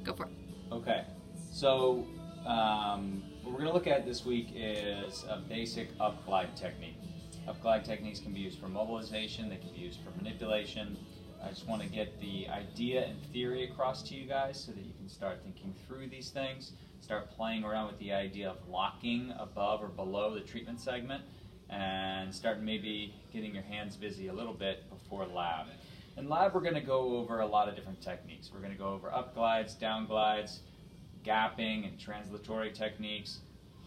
Go for it. Okay, so what we're going to look at this week is a basic up glide technique. Up glide techniques can be used for mobilization, they can be used for manipulation. I just want to get the idea and theory across to you guys so that you can start thinking through these things, start playing around with the idea of locking above or below the treatment segment, and start maybe getting your hands busy a little bit before lab. In lab, we're going to go over a lot of different techniques. We're going to go over up glides, down glides, gapping and translatory techniques,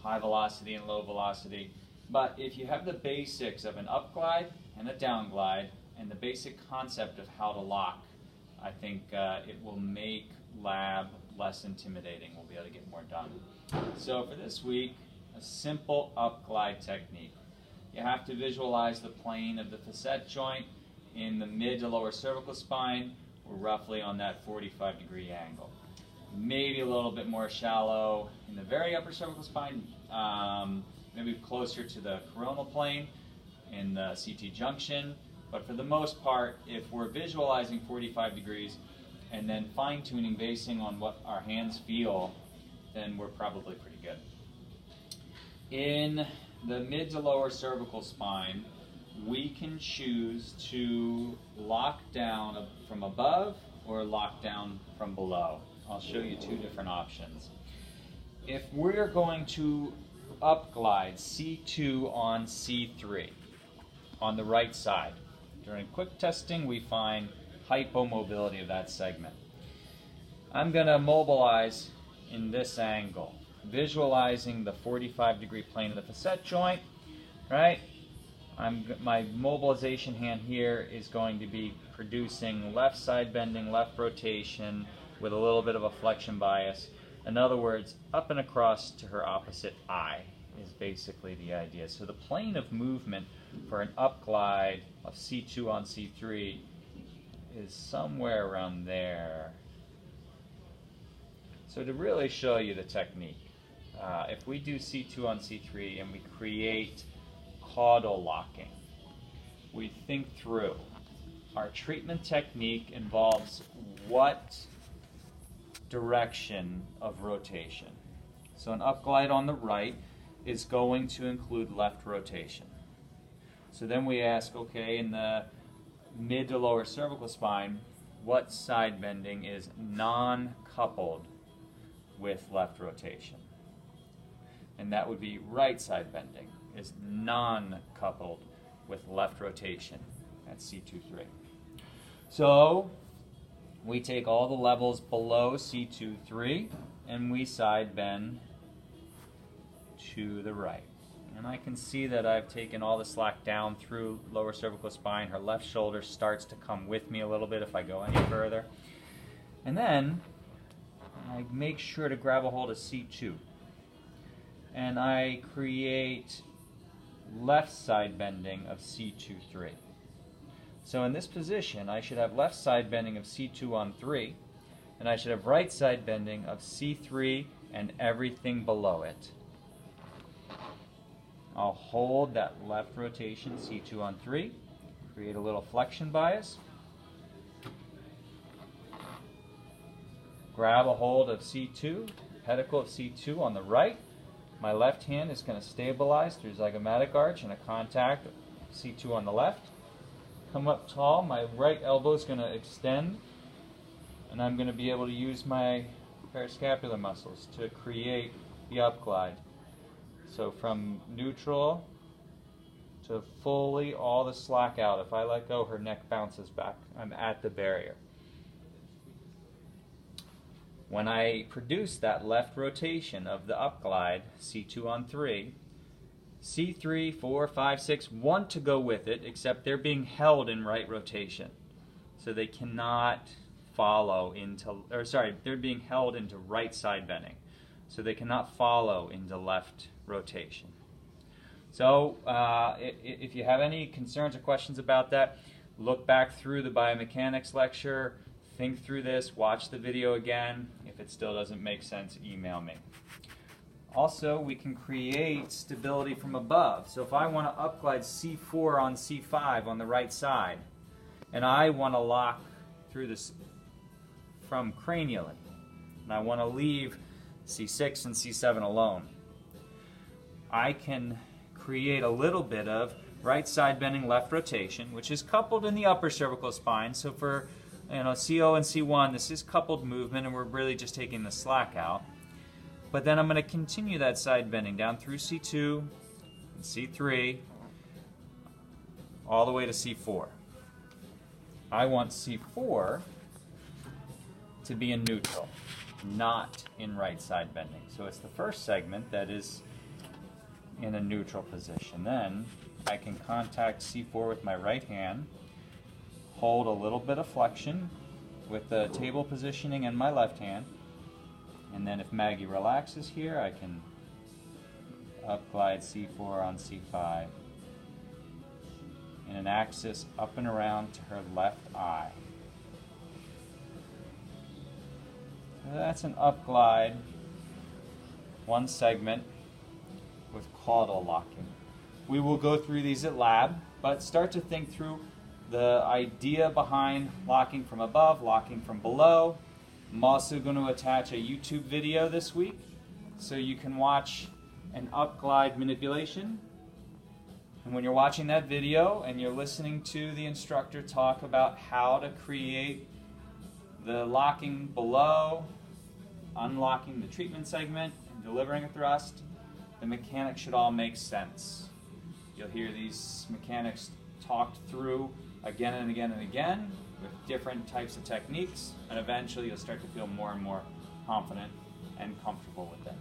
high velocity and low velocity. But if you have the basics of an up glide and a down glide and the basic concept of how to lock, I think it will make lab less intimidating. We'll be able to get more done. So for this week, a simple up glide technique. You have to visualize the plane of the facet joint in the mid to lower cervical spine. We're roughly on that 45-degree angle. Maybe a little bit more shallow in the very upper cervical spine, maybe closer to the coronal plane in the CT junction. But for the most part, if we're visualizing 45 degrees and then fine-tuning basing on what our hands feel, then we're probably pretty good. In the mid to lower cervical spine, we can choose to lock down from above or lock down from below. I'll show you two different options. If we're going to up glide C2 on C3 on the right side, during quick testing we find hypomobility of that segment. I'm going to mobilize in this angle, visualizing the 45-degree plane of the facet joint, right? My mobilization hand here is going to be producing left side bending, left rotation with a little bit of a flexion bias. In other words, up and across to her opposite eye is basically the idea. So the plane of movement for an up glide of C2 on C3 is somewhere around there. So to really show you the technique, if we do C2 on C3 and we create caudal locking, we think through. Our treatment technique involves what direction of rotation. So an up glide on the right is going to include left rotation. So then we ask, okay, in the mid to lower cervical spine, what side bending is non-coupled with left rotation? And that would be right side bending is non-coupled with left rotation at C2-3. So we take all the levels below C2-3 and we side bend to the right. And I can see that I've taken all the slack down through lower cervical spine. Her left shoulder starts to come with me a little bit if I go any further. And then I make sure to grab a hold of C2. And I create left side bending of C2-3. So in this position, I should have left side bending of C2 on 3, and I should have right side bending of C3 and everything below it. I'll hold that left rotation, C2 on 3, create a little flexion bias, grab a hold of C2, pedicle of C2 on the right. My left hand is going to stabilize through zygomatic arch and a contact of C2 on the left. Come up tall, my right elbow is going to extend, and I'm going to be able to use my parascapular muscles to create the up glide. So from neutral to fully all the slack out. If I let go, her neck bounces back. I'm at the barrier. When I produce that left rotation of the up glide, C2 on 3, C3, 4, 5, 6 want to go with it, except they're being held in right rotation. So they cannot follow into, or sorry, they're being held into right side bending. So they cannot follow into left rotation. So if you have any concerns or questions about that, look back through the biomechanics lecture, think through this, watch the video again. If it still doesn't make sense, email me. Also, we can create stability from above. So if I want to upglide C4 on C5 on the right side, and I want to lock through this from cranially, and I want to leave C6 and C7 alone, I can create a little bit of right side bending, left rotation, which is coupled in the upper cervical spine. So for CO and C1, this is coupled movement, and we're really just taking the slack out. But then I'm going to continue that side bending down through C2, and C3, all the way to C4. I want C4 to be in neutral, not in right side bending. So it's the first segment that is in a neutral position. Then I can contact C4 with my right hand, hold a little bit of flexion with the table positioning in my left hand, and then if Maggie relaxes here, I can up glide C4 on C5 in an axis up and around to her left eye. So that's an up glide, one segment with caudal locking. We will go through these at lab, but start to think through the idea behind locking from above, locking from below. I'm also going to attach a YouTube video this week so you can watch an up glide manipulation. And when you're watching that video and you're listening to the instructor talk about how to create the locking below, unlocking the treatment segment, and delivering a thrust, the mechanics should all make sense. You'll hear these mechanics talked through again and again and again with different types of techniques, and eventually you'll start to feel more and more confident and comfortable with them.